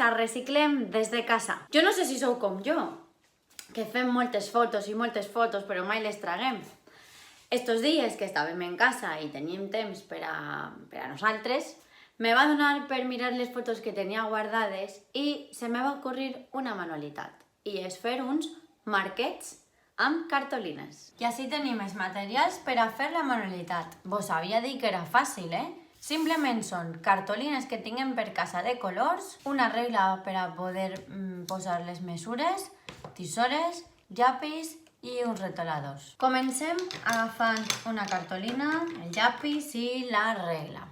a Reciclem des de casa. Jo no sé si sou com jo, que fem moltes fotos, però mai les traguem. Estos dies que estàvem en casa i teníem temps per a nosaltres, me va donar per mirar les fotos que tenia guardades i se me va ocorrir una manualitat, i és fer uns marquets amb cartolines. I així tenim els materials per a fer la manualitat. Vos havia dit que era fàcil, Simplement són cartolines que tinguem per casa de colors, una regla per a poder posar les mesures, tisores, llapis i uns retoladors. Comencem agafant una cartolina, el llapis i la regla.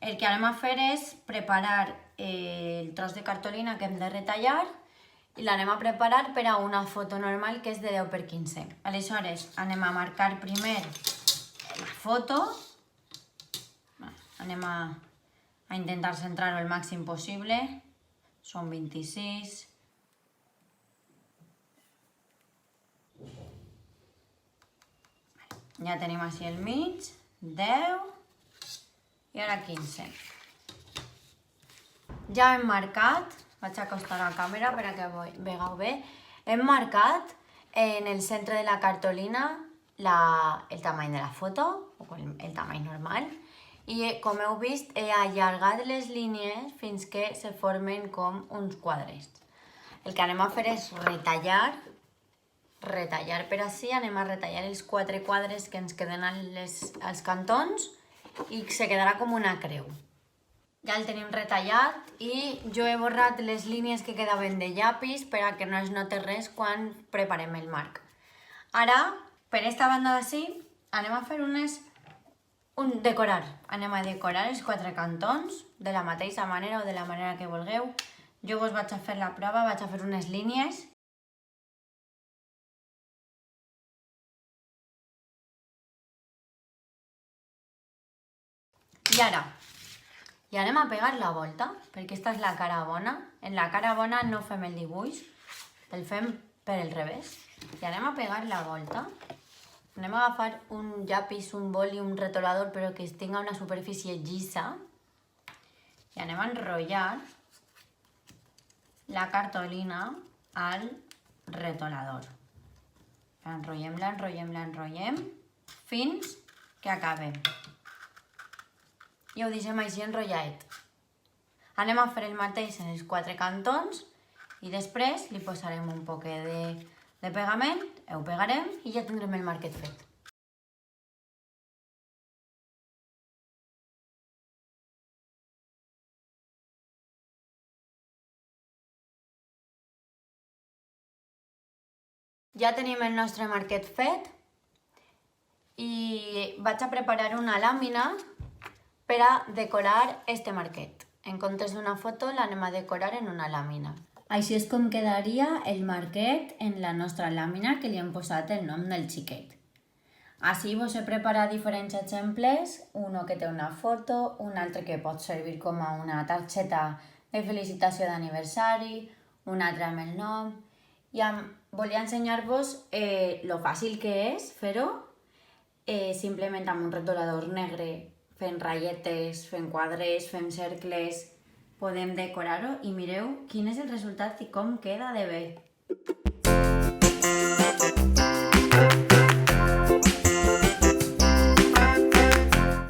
El que anem a fer és preparar el tros de cartolina que hem de retallar i l'anem a preparar per a una foto normal que és de 10x15. Aleshores, anem a marcar primer la foto. Anem a intentar centrar-ho el màxim possible. Són 26. Ja tenim així el mig, 10 i ara 15. Ja hem marcat, vaig acostar la càmera per a que vegeu bé, hem marcat en el centre de la cartolina el tamany de la foto, o el tamany normal, i com heu vist he allargat les línies fins que se formen com uns quadres. El que anem a fer és retallar per així, anem a retallar els 4 quadres que ens queden als cantons i se quedarà com una creu. Ja el tenim retallat i jo he borrat les línies que quedaven de llapis per a que no es noti res quan preparem el marc. Ara, per esta banda d'ací, anem a fer decorar. Anem a decorar els 4 cantons de la mateixa manera o de la manera que vulgueu. Jo vos vaig a fer la prova, vaig a fer unes línies. I ara, ja anem a pegar la volta, perquè aquesta és la cara bona. En la cara bona no fem el dibuix, el fem per el revés. I anem a pegar la volta. Anem a agafar un llapis, un boli, un retolador, però que tinga una superfície llisa. I anem a enrotllar la cartolina al retolador. L'enrotllem fins que acabem. I ho deixem així enrotllat. Anem a fer el mateix en els 4 cantons i després li posarem un poquet de pegament, ho pegarem i ja tindrem el marquet fet. Ja tenim el nostre marquet fet i vaig a preparar una làmina per a decorar este marquet. En comptes d'una foto l'anem a decorar en una làmina. Així és com quedaria el marquet en la nostra làmina que li hem posat el nom del xiquet. Així vos he preparat diferents exemples, uno que té una foto, un altre que pot servir com a una targeta de felicitació d'aniversari, un altre amb el nom. I volia ensenyar-vos lo fàcil que és fer-ho, simplement amb un retolador negre, fent ratlletes, fent quadres, fent cercles, podem decorar-ho i mireu quin és el resultat i com queda de bé.